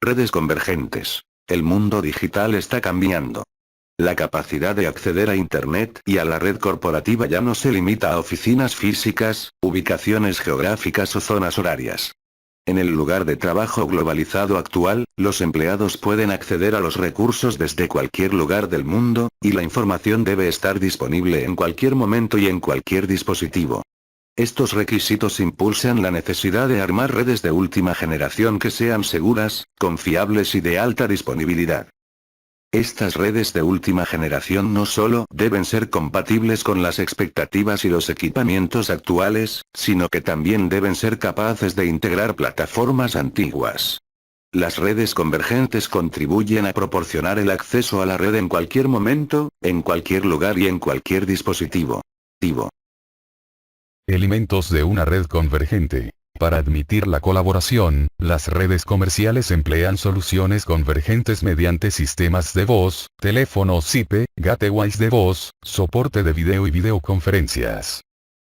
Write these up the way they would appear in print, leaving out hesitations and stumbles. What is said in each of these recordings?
Redes convergentes. El mundo digital está cambiando. La capacidad de acceder a Internet y a la red corporativa ya no se limita a oficinas físicas, ubicaciones geográficas o zonas horarias. En el lugar de trabajo globalizado actual, los empleados pueden acceder a los recursos desde cualquier lugar del mundo, y la información debe estar disponible en cualquier momento y en cualquier dispositivo. Estos requisitos impulsan la necesidad de armar redes de última generación que sean seguras, confiables y de alta disponibilidad. Estas redes de última generación no solo deben ser compatibles con las expectativas y los equipamientos actuales, sino que también deben ser capaces de integrar plataformas antiguas. Las redes convergentes contribuyen a proporcionar el acceso a la red en cualquier momento, en cualquier lugar y en cualquier dispositivo. Elementos de una red convergente. Para admitir la colaboración, las redes comerciales emplean soluciones convergentes mediante sistemas de voz, teléfonos IP, gateways de voz, soporte de video y videoconferencias.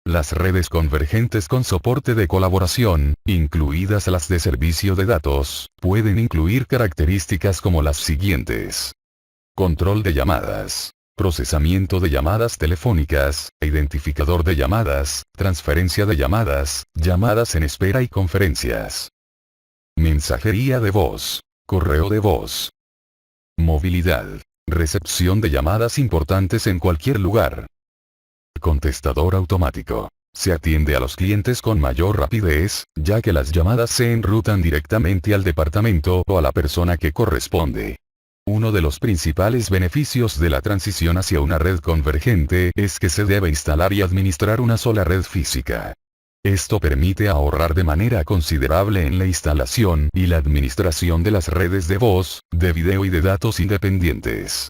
Las redes convergentes con soporte de colaboración, incluidas las de servicio de datos, pueden incluir características como las siguientes. Control de llamadas. Procesamiento de llamadas telefónicas, identificador de llamadas, transferencia de llamadas, llamadas en espera y conferencias. Mensajería de voz. Correo de voz. Movilidad. Recepción de llamadas importantes en cualquier lugar. Contestador automático. Se atiende a los clientes con mayor rapidez, ya que las llamadas se enrutan directamente al departamento o a la persona que corresponde. Uno de los principales beneficios de la transición hacia una red convergente es que se debe instalar y administrar una sola red física. Esto permite ahorrar de manera considerable en la instalación y la administración de las redes de voz, de video y de datos independientes.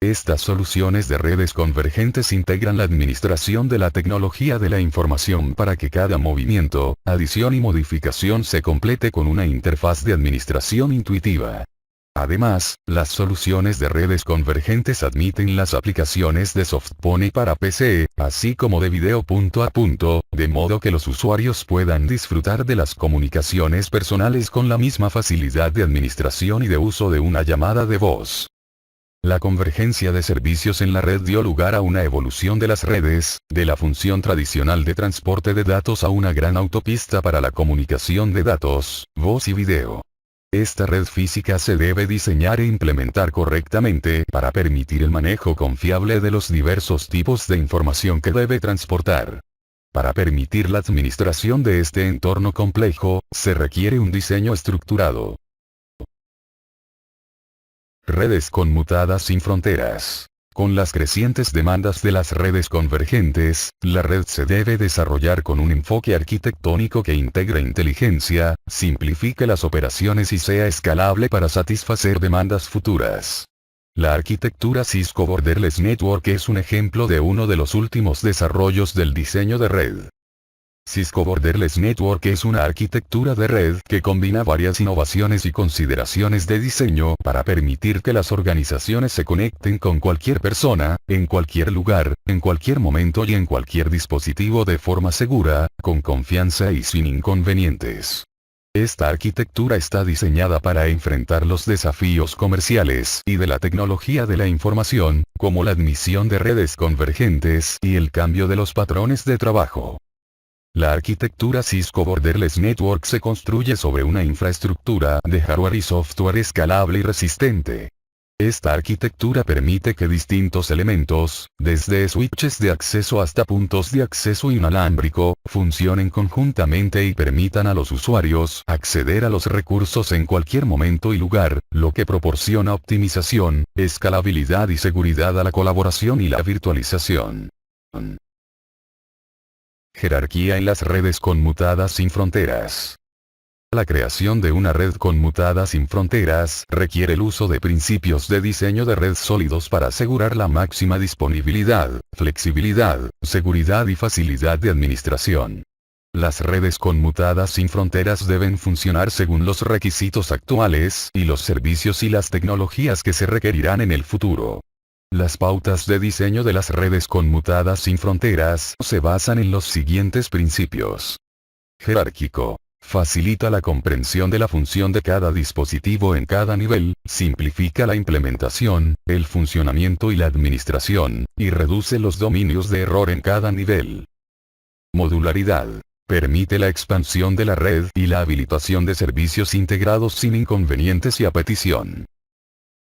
Estas soluciones de redes convergentes integran la administración de la tecnología de la información para que cada movimiento, adición y modificación se complete con una interfaz de administración intuitiva. Además, las soluciones de redes convergentes admiten las aplicaciones de Softphone para PC, así como de video punto a punto, de modo que los usuarios puedan disfrutar de las comunicaciones personales con la misma facilidad de administración y de uso de una llamada de voz. La convergencia de servicios en la red dio lugar a una evolución de las redes, de la función tradicional de transporte de datos a una gran autopista para la comunicación de datos, voz y video. Esta red física se debe diseñar e implementar correctamente para permitir el manejo confiable de los diversos tipos de información que debe transportar. Para permitir la administración de este entorno complejo, se requiere un diseño estructurado. Redes conmutadas sin fronteras. Con las crecientes demandas de las redes convergentes, la red se debe desarrollar con un enfoque arquitectónico que integre inteligencia, simplifique las operaciones y sea escalable para satisfacer demandas futuras. La arquitectura Cisco Borderless Network es un ejemplo de uno de los últimos desarrollos del diseño de red. Cisco Borderless Network es una arquitectura de red que combina varias innovaciones y consideraciones de diseño para permitir que las organizaciones se conecten con cualquier persona, en cualquier lugar, en cualquier momento y en cualquier dispositivo de forma segura, con confianza y sin inconvenientes. Esta arquitectura está diseñada para enfrentar los desafíos comerciales y de la tecnología de la información, como la admisión de redes convergentes y el cambio de los patrones de trabajo. La arquitectura Cisco Borderless Network se construye sobre una infraestructura de hardware y software escalable y resistente. Esta arquitectura permite que distintos elementos, desde switches de acceso hasta puntos de acceso inalámbrico, funcionen conjuntamente y permitan a los usuarios acceder a los recursos en cualquier momento y lugar, lo que proporciona optimización, escalabilidad y seguridad a la colaboración y la virtualización. Jerarquía en las redes conmutadas sin fronteras. La creación de una red conmutada sin fronteras requiere el uso de principios de diseño de red sólidos para asegurar la máxima disponibilidad, flexibilidad, seguridad y facilidad de administración. Las redes conmutadas sin fronteras deben funcionar según los requisitos actuales y los servicios y las tecnologías que se requerirán en el futuro. Las pautas de diseño de las redes conmutadas sin fronteras se basan en los siguientes principios. Jerárquico. Facilita la comprensión de la función de cada dispositivo en cada nivel, simplifica la implementación, el funcionamiento y la administración, y reduce los dominios de error en cada nivel. Modularidad. Permite la expansión de la red y la habilitación de servicios integrados sin inconvenientes y a petición.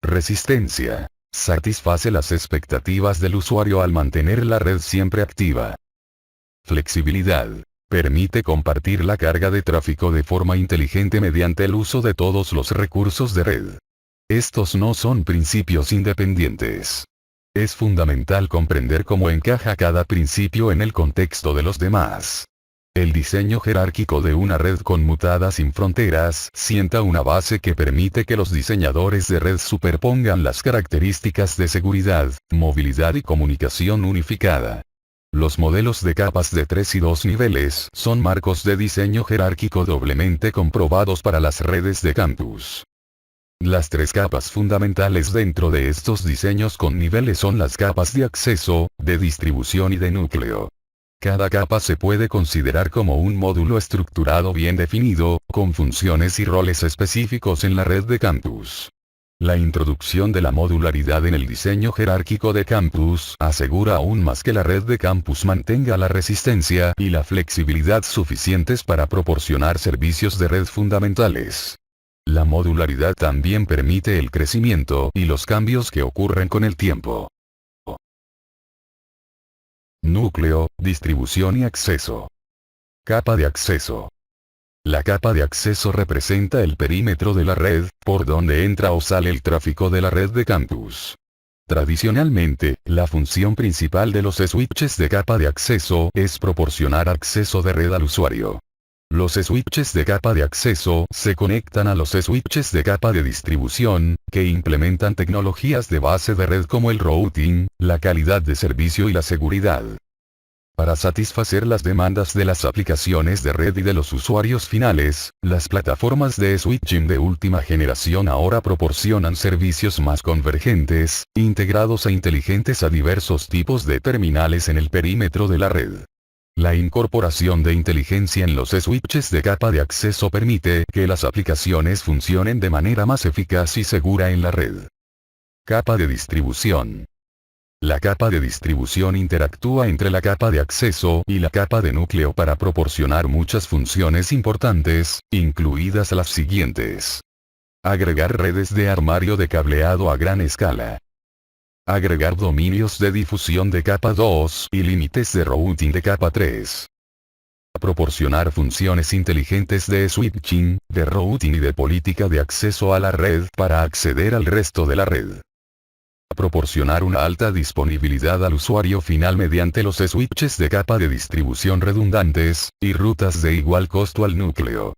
Resistencia. Satisface las expectativas del usuario al mantener la red siempre activa. Flexibilidad. Permite compartir la carga de tráfico de forma inteligente mediante el uso de todos los recursos de red. Estos no son principios independientes. Es fundamental comprender cómo encaja cada principio en el contexto de los demás. El diseño jerárquico de una red conmutada sin fronteras sienta una base que permite que los diseñadores de red superpongan las características de seguridad, movilidad y comunicación unificada. Los modelos de capas de 3 y 2 niveles son marcos de diseño jerárquico doblemente comprobados para las redes de campus. Las tres capas fundamentales dentro de estos diseños con niveles son las capas de acceso, de distribución y de núcleo. Cada capa se puede considerar como un módulo estructurado bien definido, con funciones y roles específicos en la red de campus. La introducción de la modularidad en el diseño jerárquico de campus asegura aún más que la red de campus mantenga la resistencia y la flexibilidad suficientes para proporcionar servicios de red fundamentales. La modularidad también permite el crecimiento y los cambios que ocurren con el tiempo. Núcleo, distribución y acceso. Capa de acceso. La capa de acceso representa el perímetro de la red, por donde entra o sale el tráfico de la red de campus. Tradicionalmente, la función principal de los switches de capa de acceso es proporcionar acceso de red al usuario. Los switches de capa de acceso se conectan a los switches de capa de distribución, que implementan tecnologías de base de red como el routing, la calidad de servicio y la seguridad. Para satisfacer las demandas de las aplicaciones de red y de los usuarios finales, las plataformas de switching de última generación ahora proporcionan servicios más convergentes, integrados e inteligentes a diversos tipos de terminales en el perímetro de la red. La incorporación de inteligencia en los switches de capa de acceso permite que las aplicaciones funcionen de manera más eficaz y segura en la red. Capa de distribución. La capa de distribución interactúa entre la capa de acceso y la capa de núcleo para proporcionar muchas funciones importantes, incluidas las siguientes. Agregar redes de armario de cableado a gran escala. Agregar dominios de difusión de capa 2 y límites de routing de capa 3. Proporcionar funciones inteligentes de switching, de routing y de política de acceso a la red para acceder al resto de la red. Proporcionar una alta disponibilidad al usuario final mediante los switches de capa de distribución redundantes, y rutas de igual costo al núcleo.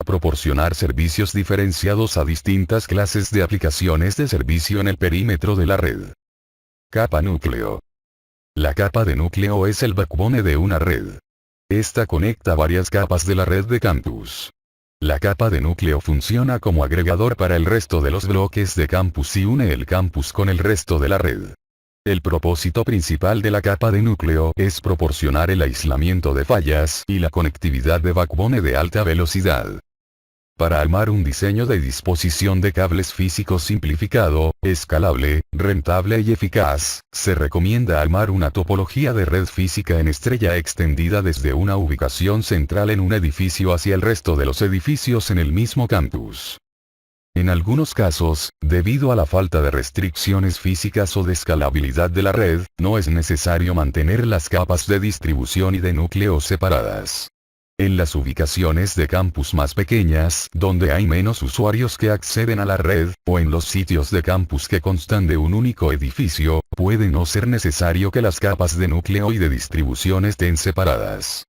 Proporcionar servicios diferenciados a distintas clases de aplicaciones de servicio en el perímetro de la red. Capa núcleo. La capa de núcleo es el backbone de una red. Esta conecta varias capas de la red de campus. La capa de núcleo funciona como agregador para el resto de los bloques de campus y une el campus con el resto de la red. El propósito principal de la capa de núcleo es proporcionar el aislamiento de fallas y la conectividad de backbone de alta velocidad. Para armar un diseño de disposición de cables físicos simplificado, escalable, rentable y eficaz, se recomienda armar una topología de red física en estrella extendida desde una ubicación central en un edificio hacia el resto de los edificios en el mismo campus. En algunos casos, debido a la falta de restricciones físicas o de escalabilidad de la red, no es necesario mantener las capas de distribución y de núcleo separadas. En las ubicaciones de campus más pequeñas, donde hay menos usuarios que acceden a la red, o en los sitios de campus que constan de un único edificio, puede no ser necesario que las capas de núcleo y de distribución estén separadas.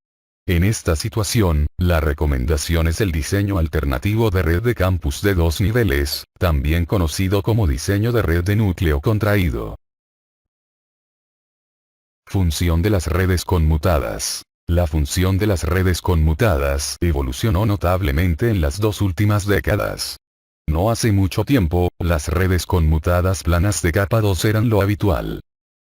En esta situación, la recomendación es el diseño alternativo de red de campus de 2 niveles, también conocido como diseño de red de núcleo contraído. Función de las redes conmutadas. La función de las redes conmutadas evolucionó notablemente en las 2 últimas décadas. No hace mucho tiempo, las redes conmutadas planas de capa 2 eran lo habitual.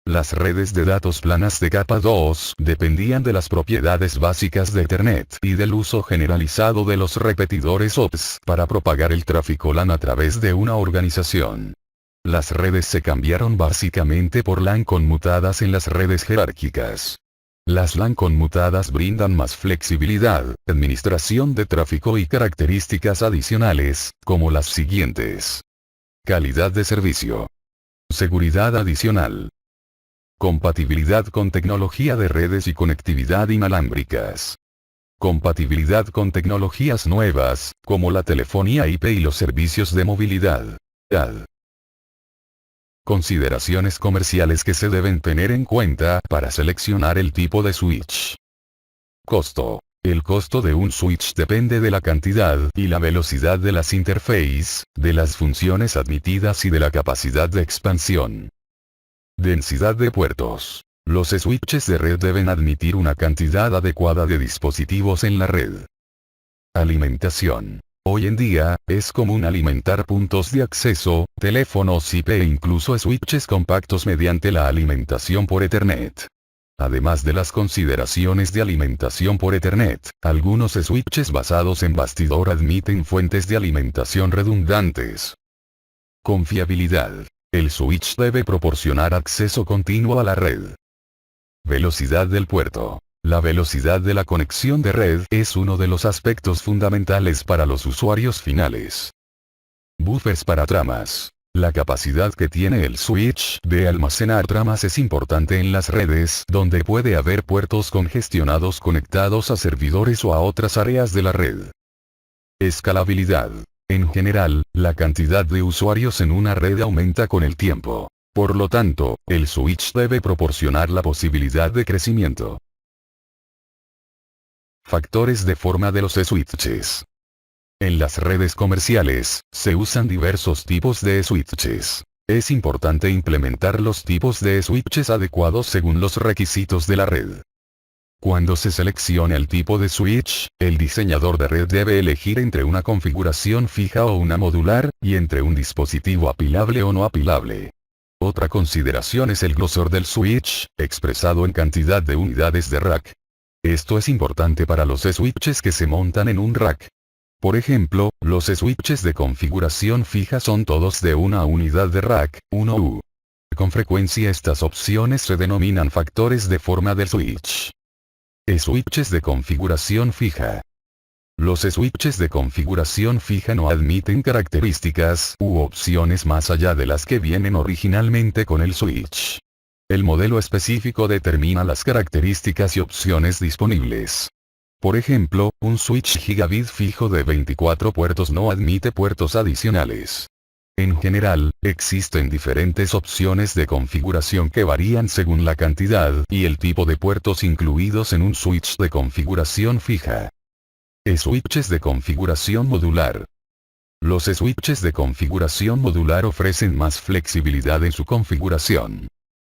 Las redes de datos planas de capa 2 dependían de las propiedades básicas de Ethernet y del uso generalizado de los repetidores OPS para propagar el tráfico LAN a través de una organización. Las redes se cambiaron básicamente por LAN conmutadas en las redes jerárquicas. Las LAN conmutadas brindan más flexibilidad, administración de tráfico y características adicionales, como las siguientes. Calidad de servicio. Seguridad adicional. Compatibilidad con tecnología de redes y conectividad inalámbricas. Compatibilidad con tecnologías nuevas, como la telefonía IP y los servicios de movilidad. Consideraciones comerciales que se deben tener en cuenta para seleccionar el tipo de switch. Costo. El costo de un switch depende de la cantidad y la velocidad de las interfaces, de las funciones admitidas y de la capacidad de expansión. Densidad de puertos. Los switches de red deben admitir una cantidad adecuada de dispositivos en la red. Alimentación. Hoy en día, es común alimentar puntos de acceso, teléfonos IP e incluso switches compactos mediante la alimentación por Ethernet. Además de las consideraciones de alimentación por Ethernet, algunos switches basados en bastidor admiten fuentes de alimentación redundantes. Confiabilidad. El switch debe proporcionar acceso continuo a la red. Velocidad del puerto. La velocidad de la conexión de red es uno de los aspectos fundamentales para los usuarios finales. Buffers para tramas. La capacidad que tiene el switch de almacenar tramas es importante en las redes donde puede haber puertos congestionados conectados a servidores o a otras áreas de la red. Escalabilidad. En general, la cantidad de usuarios en una red aumenta con el tiempo. Por lo tanto, el switch debe proporcionar la posibilidad de crecimiento. Factores de forma de los switches. En las redes comerciales, se usan diversos tipos de switches. Es importante implementar los tipos de switches adecuados según los requisitos de la red. Cuando se seleccione el tipo de switch, el diseñador de red debe elegir entre una configuración fija o una modular, y entre un dispositivo apilable o no apilable. Otra consideración es el grosor del switch, expresado en cantidad de unidades de rack. Esto es importante para los switches que se montan en un rack. Por ejemplo, los switches de configuración fija son todos de una unidad de rack, 1U. Con frecuencia estas opciones se denominan factores de forma del switch. Switches de configuración fija. Los switches de configuración fija no admiten características u opciones más allá de las que vienen originalmente con el switch. El modelo específico determina las características y opciones disponibles. Por ejemplo, un switch gigabit fijo de 24 puertos no admite puertos adicionales. En general, existen diferentes opciones de configuración que varían según la cantidad y el tipo de puertos incluidos en un switch de configuración fija. Switches de configuración modular. Los switches de configuración modular ofrecen más flexibilidad en su configuración.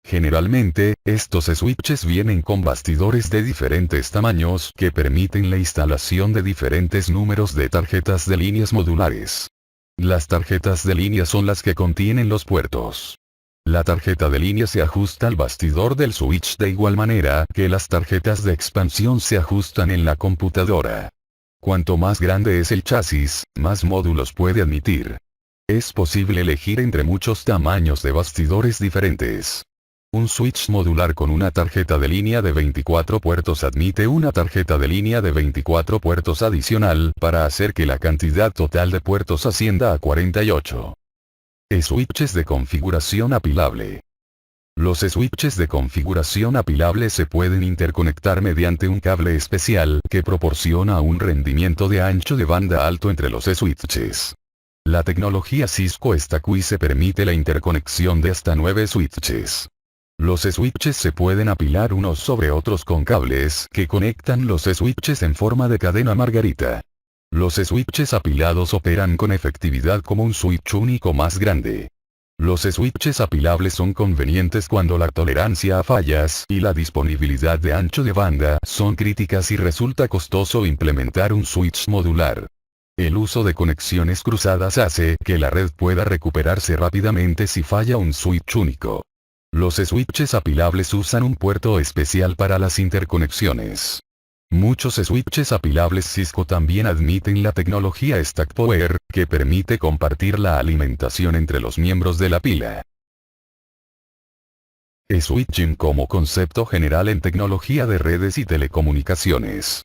Generalmente, estos switches vienen con bastidores de diferentes tamaños que permiten la instalación de diferentes números de tarjetas de líneas modulares. Las tarjetas de línea son las que contienen los puertos. La tarjeta de línea se ajusta al bastidor del switch de igual manera que las tarjetas de expansión se ajustan en la computadora. Cuanto más grande es el chasis, más módulos puede admitir. Es posible elegir entre muchos tamaños de bastidores diferentes. Un switch modular con una tarjeta de línea de 24 puertos admite una tarjeta de línea de 24 puertos adicional para hacer que la cantidad total de puertos ascienda a 48. Switches de configuración apilable. Los switches de configuración apilable se pueden interconectar mediante un cable especial que proporciona un rendimiento de ancho de banda alto entre los switches. La tecnología Cisco STACWISE permite la interconexión de hasta 9 switches. Los switches se pueden apilar unos sobre otros con cables que conectan los switches en forma de cadena margarita. Los switches apilados operan con efectividad como un switch único más grande. Los switches apilables son convenientes cuando la tolerancia a fallas y la disponibilidad de ancho de banda son críticas y resulta costoso implementar un switch modular. El uso de conexiones cruzadas hace que la red pueda recuperarse rápidamente si falla un switch único. Los switches apilables usan un puerto especial para las interconexiones. Muchos switches apilables Cisco también admiten la tecnología Stack Power, que permite compartir la alimentación entre los miembros de la pila. Switching como concepto general en tecnología de redes y telecomunicaciones.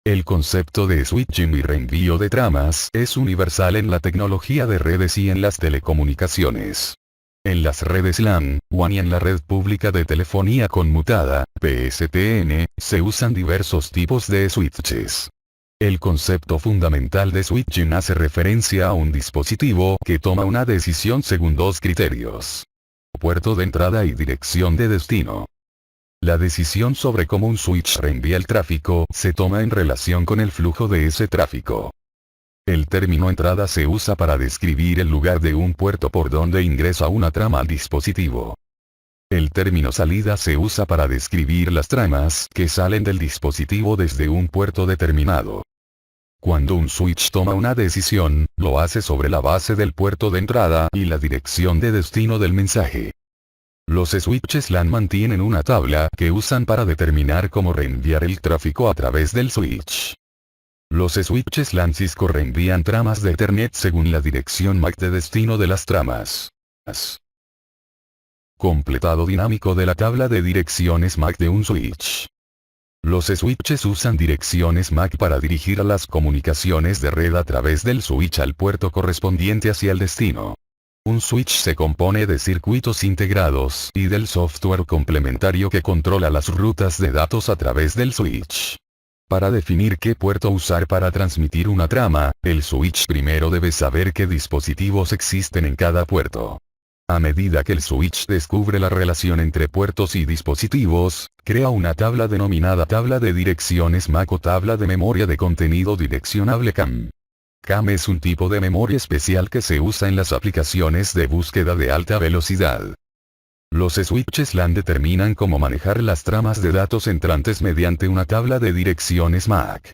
El concepto de switching y reenvío de tramas es universal en la tecnología de redes y en las telecomunicaciones. En las redes LAN, WAN y en la red pública de telefonía conmutada, PSTN, se usan diversos tipos de switches. El concepto fundamental de switching hace referencia a un dispositivo que toma una decisión según dos criterios: puerto de entrada y dirección de destino. La decisión sobre cómo un switch reenvía el tráfico se toma en relación con el flujo de ese tráfico. El término entrada se usa para describir el lugar de un puerto por donde ingresa una trama al dispositivo. El término salida se usa para describir las tramas que salen del dispositivo desde un puerto determinado. Cuando un switch toma una decisión, lo hace sobre la base del puerto de entrada y la dirección de destino del mensaje. Los switches LAN mantienen una tabla que usan para determinar cómo reenviar el tráfico a través del switch. Los switches LAN Cisco reenvían tramas de Ethernet según la dirección MAC de destino de las tramas. Completado dinámico de la tabla de direcciones MAC de un switch. Los switches usan direcciones MAC para dirigir las comunicaciones de red a través del switch al puerto correspondiente hacia el destino. Un switch se compone de circuitos integrados y del software complementario que controla las rutas de datos a través del switch. Para definir qué puerto usar para transmitir una trama, el switch primero debe saber qué dispositivos existen en cada puerto. A medida que el switch descubre la relación entre puertos y dispositivos, crea una tabla denominada tabla de direcciones MAC o tabla de memoria de contenido direccionable CAM. CAM es un tipo de memoria especial que se usa en las aplicaciones de búsqueda de alta velocidad. Los switches LAN determinan cómo manejar las tramas de datos entrantes mediante una tabla de direcciones MAC.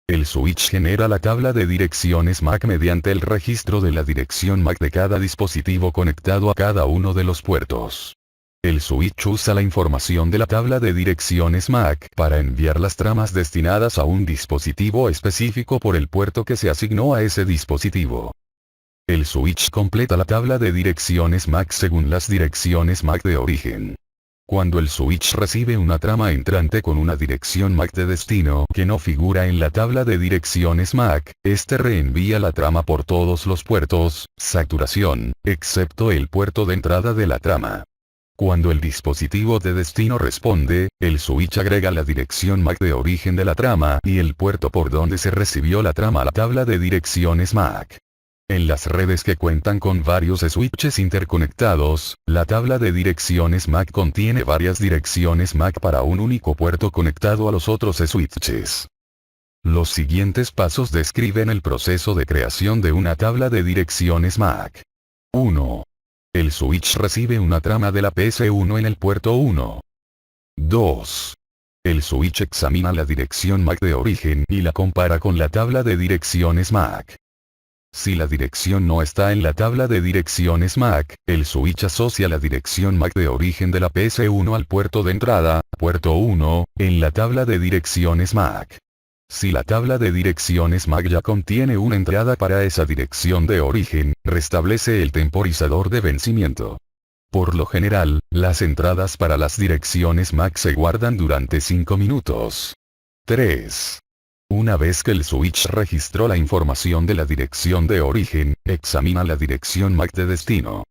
El switch genera la tabla de direcciones MAC mediante el registro de la dirección MAC de cada dispositivo conectado a cada uno de los puertos. El switch usa la información de la tabla de direcciones MAC para enviar las tramas destinadas a un dispositivo específico por el puerto que se asignó a ese dispositivo. El switch completa la tabla de direcciones MAC según las direcciones MAC de origen. Cuando el switch recibe una trama entrante con una dirección MAC de destino que no figura en la tabla de direcciones MAC, este reenvía la trama por todos los puertos, saturación, excepto el puerto de entrada de la trama. Cuando el dispositivo de destino responde, el switch agrega la dirección MAC de origen de la trama y el puerto por donde se recibió la trama a la tabla de direcciones MAC. En las redes que cuentan con varios switches interconectados, la tabla de direcciones MAC contiene varias direcciones MAC para un único puerto conectado a los otros switches. Los siguientes pasos describen el proceso de creación de una tabla de direcciones MAC. 1. El switch recibe una trama de la PS1 en el puerto 1. 2. El switch examina la dirección MAC de origen y la compara con la tabla de direcciones MAC. Si la dirección no está en la tabla de direcciones MAC, el switch asocia la dirección MAC de origen de la PS1 al puerto de entrada, puerto 1, en la tabla de direcciones MAC. Si la tabla de direcciones MAC ya contiene una entrada para esa dirección de origen, restablece el temporizador de vencimiento. Por lo general, las entradas para las direcciones MAC se guardan durante 5 minutos. 3. Una vez que el switch registró la información de la dirección de origen, examina la dirección MAC de destino.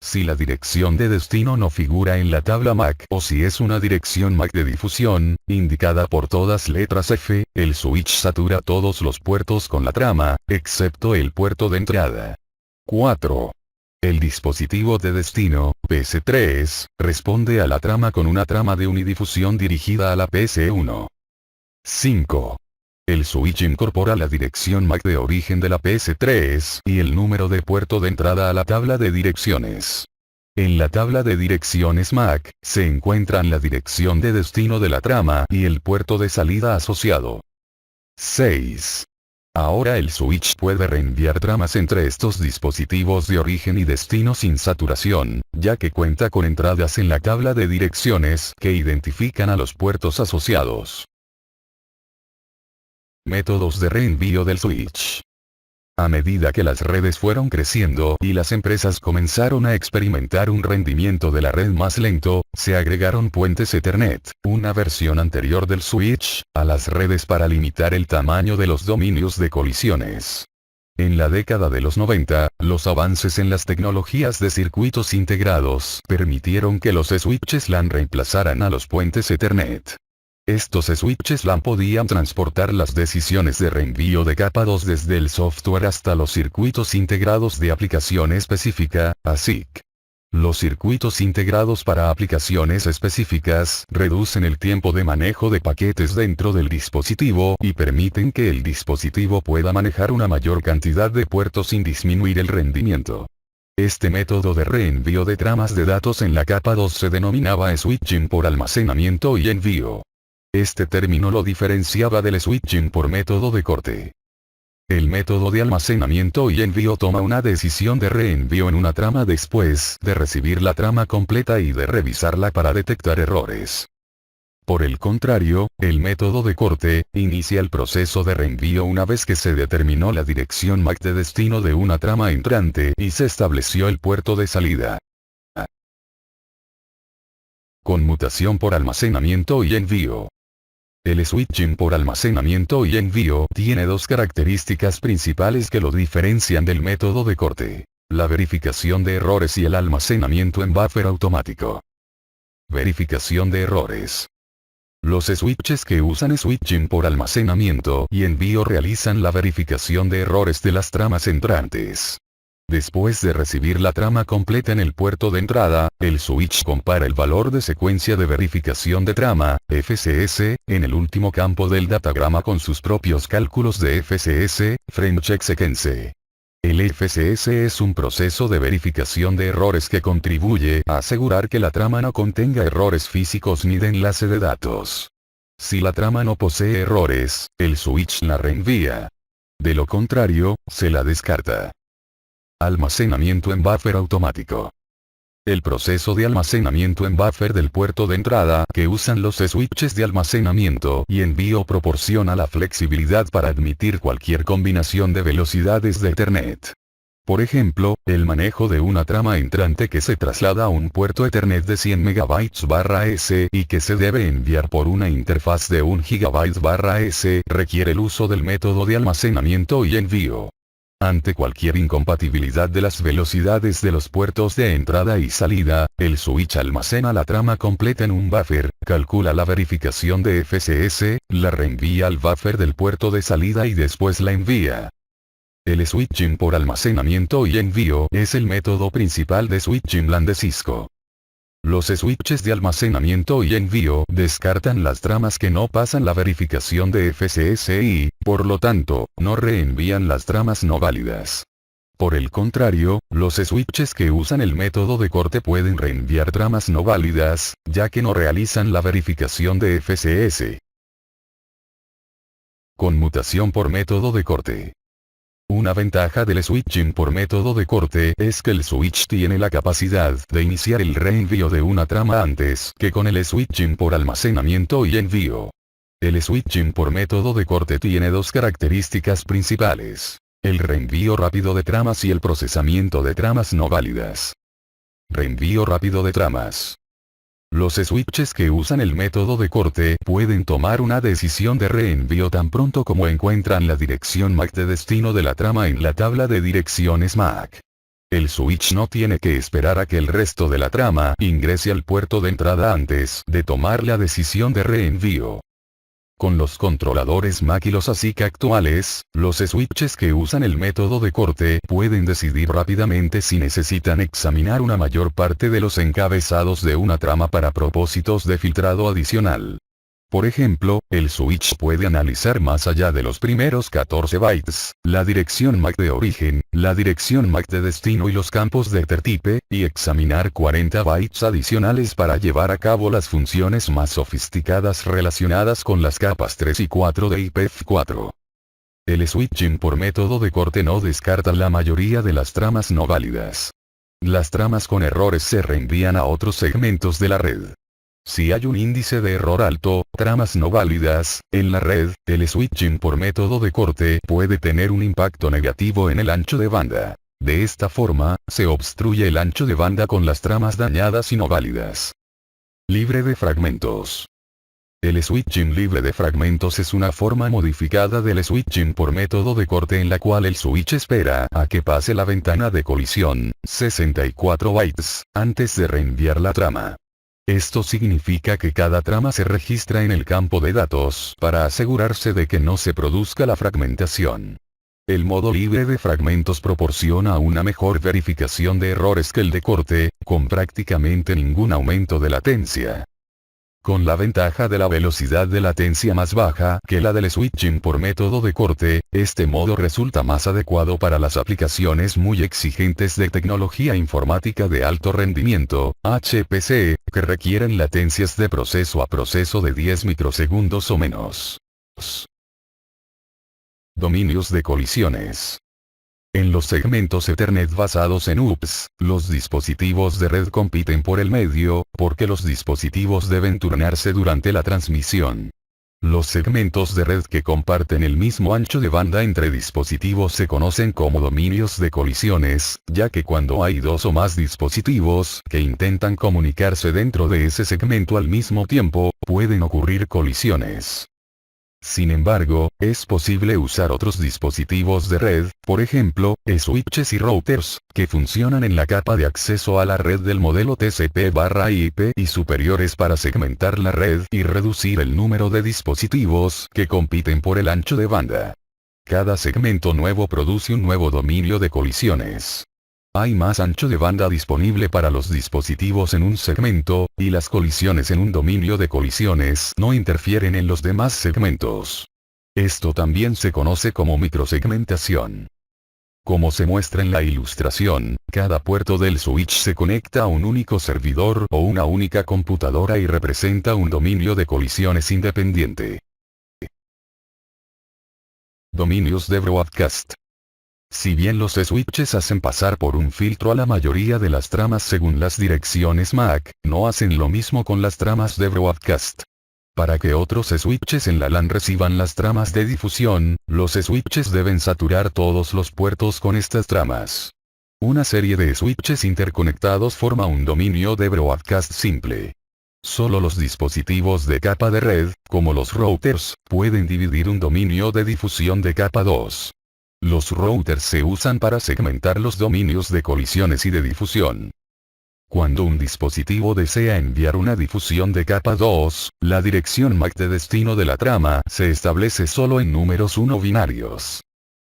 Si la dirección de destino no figura en la tabla MAC o si es una dirección MAC de difusión, indicada por todas letras F, el switch satura todos los puertos con la trama, excepto el puerto de entrada. 4. El dispositivo de destino, PS3, responde a la trama con una trama de unidifusión dirigida a la PS1. 5. El switch incorpora la dirección MAC de origen de la PS3 y el número de puerto de entrada a la tabla de direcciones. En la tabla de direcciones MAC, se encuentran la dirección de destino de la trama y el puerto de salida asociado. 6. Ahora el switch puede reenviar tramas entre estos dispositivos de origen y destino sin saturación, ya que cuenta con entradas en la tabla de direcciones que identifican a los puertos asociados. Métodos de reenvío del switch. A medida que las redes fueron creciendo y las empresas comenzaron a experimentar un rendimiento de la red más lento, se agregaron puentes Ethernet, una versión anterior del switch, a las redes para limitar el tamaño de los dominios de colisiones. En la década de los 90, los avances en las tecnologías de circuitos integrados permitieron que los switches LAN reemplazaran a los puentes Ethernet. Estos switches LAN podían transportar las decisiones de reenvío de capa 2 desde el software hasta los circuitos integrados de aplicación específica, ASIC. Los circuitos integrados para aplicaciones específicas reducen el tiempo de manejo de paquetes dentro del dispositivo y permiten que el dispositivo pueda manejar una mayor cantidad de puertos sin disminuir el rendimiento. Este método de reenvío de tramas de datos en la capa 2 se denominaba switching por almacenamiento y envío. Este término lo diferenciaba del switching por método de corte. El método de almacenamiento y envío toma una decisión de reenvío en una trama después de recibir la trama completa y de revisarla para detectar errores. Por el contrario, el método de corte inicia el proceso de reenvío una vez que se determinó la dirección MAC de destino de una trama entrante y se estableció el puerto de salida. Conmutación por almacenamiento y envío. El switching por almacenamiento y envío tiene dos características principales que lo diferencian del método de corte: la verificación de errores y el almacenamiento en buffer automático. Verificación de errores. Los switches que usan switching por almacenamiento y envío realizan la verificación de errores de las tramas entrantes. Después de recibir la trama completa en el puerto de entrada, el switch compara el valor de secuencia de verificación de trama, FCS, en el último campo del datagrama con sus propios cálculos de FCS, Frame Check Sequence. El FCS es un proceso de verificación de errores que contribuye a asegurar que la trama no contenga errores físicos ni de enlace de datos. Si la trama no posee errores, el switch la reenvía. De lo contrario, se la descarta. Almacenamiento en buffer automático. El proceso de almacenamiento en buffer del puerto de entrada que usan los switches de almacenamiento y envío proporciona la flexibilidad para admitir cualquier combinación de velocidades de Ethernet. Por ejemplo, el manejo de una trama entrante que se traslada a un puerto Ethernet de 100 MB/s y que se debe enviar por una interfaz de 1 GB/s requiere el uso del método de almacenamiento y envío. Ante cualquier incompatibilidad de las velocidades de los puertos de entrada y salida, el switch almacena la trama completa en un buffer, calcula la verificación de FCS, la reenvía al buffer del puerto de salida y después la envía. El switching por almacenamiento y envío es el método principal de switching LAN de Cisco. Los switches de almacenamiento y envío descartan las tramas que no pasan la verificación de FCS y, por lo tanto, no reenvían las tramas no válidas. Por el contrario, los switches que usan el método de corte pueden reenviar tramas no válidas, ya que no realizan la verificación de FCS. Conmutación por método de corte. Una ventaja del switching por método de corte es que el switch tiene la capacidad de iniciar el reenvío de una trama antes que con el switching por almacenamiento y envío. El switching por método de corte tiene dos características principales: el reenvío rápido de tramas y el procesamiento de tramas no válidas. Reenvío rápido de tramas. Los switches que usan el método de corte pueden tomar una decisión de reenvío tan pronto como encuentran la dirección MAC de destino de la trama en la tabla de direcciones MAC. El switch no tiene que esperar a que el resto de la trama ingrese al puerto de entrada antes de tomar la decisión de reenvío. Con los controladores MAC y los ASIC actuales, los switches que usan el método de corte pueden decidir rápidamente si necesitan examinar una mayor parte de los encabezados de una trama para propósitos de filtrado adicional. Por ejemplo, el switch puede analizar más allá de los primeros 14 bytes, la dirección MAC de origen, la dirección MAC de destino y los campos de Ethertype, y examinar 40 bytes adicionales para llevar a cabo las funciones más sofisticadas relacionadas con las capas 3 y 4 de IPv4. El switching por método de corte no descarta la mayoría de las tramas no válidas. Las tramas con errores se reenvían a otros segmentos de la red. Si hay un índice de error alto, tramas no válidas, en la red, el switching por método de corte puede tener un impacto negativo en el ancho de banda. De esta forma, se obstruye el ancho de banda con las tramas dañadas y no válidas. Libre de fragmentos. El switching libre de fragmentos es una forma modificada del switching por método de corte en la cual el switch espera a que pase la ventana de colisión, 64 bytes, antes de reenviar la trama. Esto significa que cada trama se registra en el campo de datos para asegurarse de que no se produzca la fragmentación. El modo libre de fragmentos proporciona una mejor verificación de errores que el de corte, con prácticamente ningún aumento de latencia. Con la ventaja de la velocidad de latencia más baja que la del switching por método de corte, este modo resulta más adecuado para las aplicaciones muy exigentes de tecnología informática de alto rendimiento, HPC, que requieren latencias de proceso a proceso de 10 microsegundos o menos. Dominios de colisiones. En los segmentos Ethernet basados en UPS, los dispositivos de red compiten por el medio, porque los dispositivos deben turnarse durante la transmisión. Los segmentos de red que comparten el mismo ancho de banda entre dispositivos se conocen como dominios de colisiones, ya que cuando hay dos o más dispositivos que intentan comunicarse dentro de ese segmento al mismo tiempo, pueden ocurrir colisiones. Sin embargo, es posible usar otros dispositivos de red, por ejemplo, switches y routers, que funcionan en la capa de acceso a la red del modelo TCP/IP y superiores para segmentar la red y reducir el número de dispositivos que compiten por el ancho de banda. Cada segmento nuevo produce un nuevo dominio de colisiones. Hay más ancho de banda disponible para los dispositivos en un segmento, y las colisiones en un dominio de colisiones no interfieren en los demás segmentos. Esto también se conoce como microsegmentación. Como se muestra en la ilustración, cada puerto del switch se conecta a un único servidor o una única computadora y representa un dominio de colisiones independiente. Dominios de broadcast. Si bien los switches hacen pasar por un filtro a la mayoría de las tramas según las direcciones MAC, no hacen lo mismo con las tramas de broadcast. Para que otros switches en la LAN reciban las tramas de difusión, los switches deben saturar todos los puertos con estas tramas. Una serie de switches interconectados forma un dominio de broadcast simple. Solo los dispositivos de capa de red, como los routers, pueden dividir un dominio de difusión de capa 2. Los routers se usan para segmentar los dominios de colisiones y de difusión. Cuando un dispositivo desea enviar una difusión de capa 2, la dirección MAC de destino de la trama se establece solo en números 1 binarios.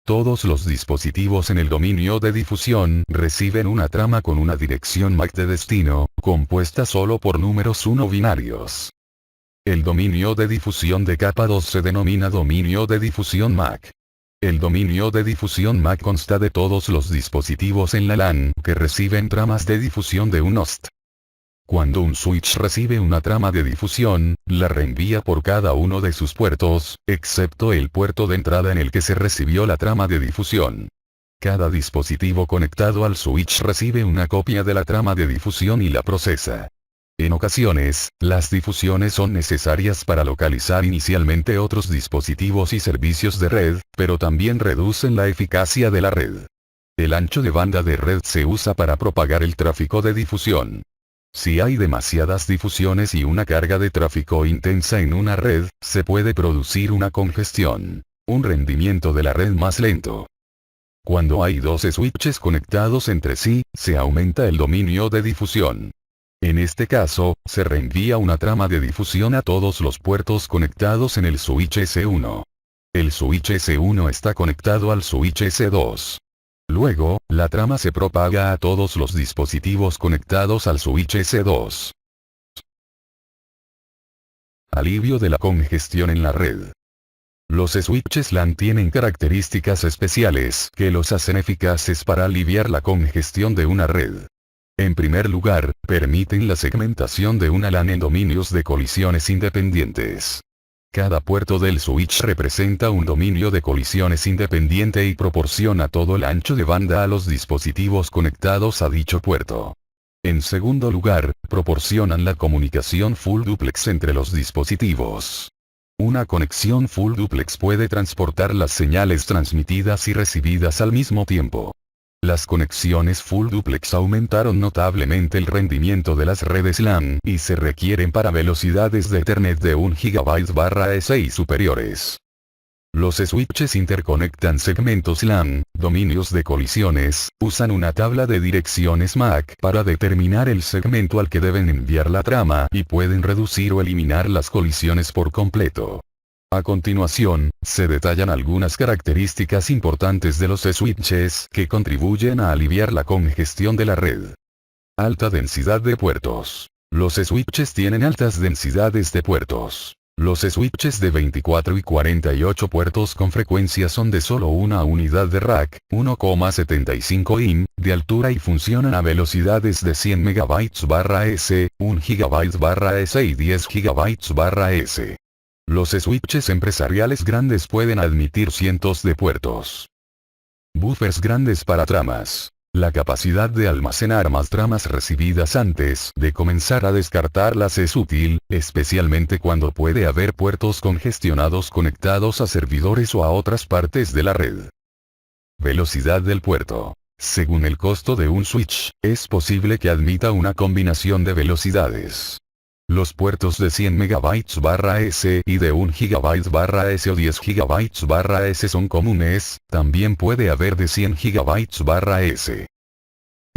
Todos los dispositivos en el dominio de difusión reciben una trama con una dirección MAC de destino, compuesta solo por números 1 binarios. El dominio de difusión de capa 2 se denomina dominio de difusión MAC. El dominio de difusión MAC consta de todos los dispositivos en la LAN que reciben tramas de difusión de un host. Cuando un switch recibe una trama de difusión, la reenvía por cada uno de sus puertos, excepto el puerto de entrada en el que se recibió la trama de difusión. Cada dispositivo conectado al switch recibe una copia de la trama de difusión y la procesa. En ocasiones, las difusiones son necesarias para localizar inicialmente otros dispositivos y servicios de red, pero también reducen la eficacia de la red. El ancho de banda de red se usa para propagar el tráfico de difusión. Si hay demasiadas difusiones y una carga de tráfico intensa en una red, se puede producir una congestión, un rendimiento de la red más lento. Cuando hay dos switches conectados entre sí, se aumenta el dominio de difusión. En este caso, se reenvía una trama de difusión a todos los puertos conectados en el switch S1. El switch S1 está conectado al switch S2. Luego, la trama se propaga a todos los dispositivos conectados al switch S2. Alivio de la congestión en la red. Los switches LAN tienen características especiales que los hacen eficaces para aliviar la congestión de una red. En primer lugar, permiten la segmentación de una LAN en dominios de colisiones independientes. Cada puerto del switch representa un dominio de colisiones independiente y proporciona todo el ancho de banda a los dispositivos conectados a dicho puerto. En segundo lugar, proporcionan la comunicación full duplex entre los dispositivos. Una conexión full duplex puede transportar las señales transmitidas y recibidas al mismo tiempo. Las conexiones full duplex aumentaron notablemente el rendimiento de las redes LAN y se requieren para velocidades de Ethernet de 1 GB/s y superiores. Los switches interconectan segmentos LAN, dominios de colisiones, usan una tabla de direcciones MAC para determinar el segmento al que deben enviar la trama y pueden reducir o eliminar las colisiones por completo. A continuación, se detallan algunas características importantes de los switches que contribuyen a aliviar la congestión de la red. Alta densidad de puertos. Los switches tienen altas densidades de puertos. Los switches de 24 y 48 puertos con frecuencia son de solo una unidad de rack, 1,75 in, de altura y funcionan a velocidades de 100 MB/s, 1 GB/s y 10 GB/s. Los switches empresariales grandes pueden admitir cientos de puertos. Buffers grandes para tramas. La capacidad de almacenar más tramas recibidas antes de comenzar a descartarlas es útil, especialmente cuando puede haber puertos congestionados conectados a servidores o a otras partes de la red. Velocidad del puerto. Según el costo de un switch, es posible que admita una combinación de velocidades. Los puertos de 100 MB/s y de 1 GB/s o 10 GB/s son comunes, también puede haber de 100 GB/s.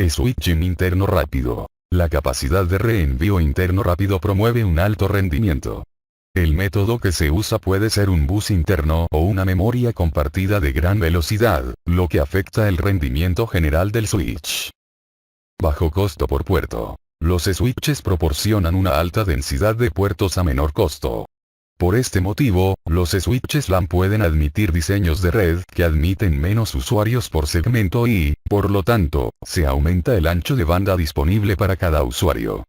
Switching interno rápido. La capacidad de reenvío interno rápido promueve un alto rendimiento. El método que se usa puede ser un bus interno o una memoria compartida de gran velocidad, lo que afecta el rendimiento general del switch. Bajo costo por puerto. Los switches proporcionan una alta densidad de puertos a menor costo. Por este motivo, los switches LAN pueden admitir diseños de red que admiten menos usuarios por segmento y, por lo tanto, se aumenta el ancho de banda disponible para cada usuario.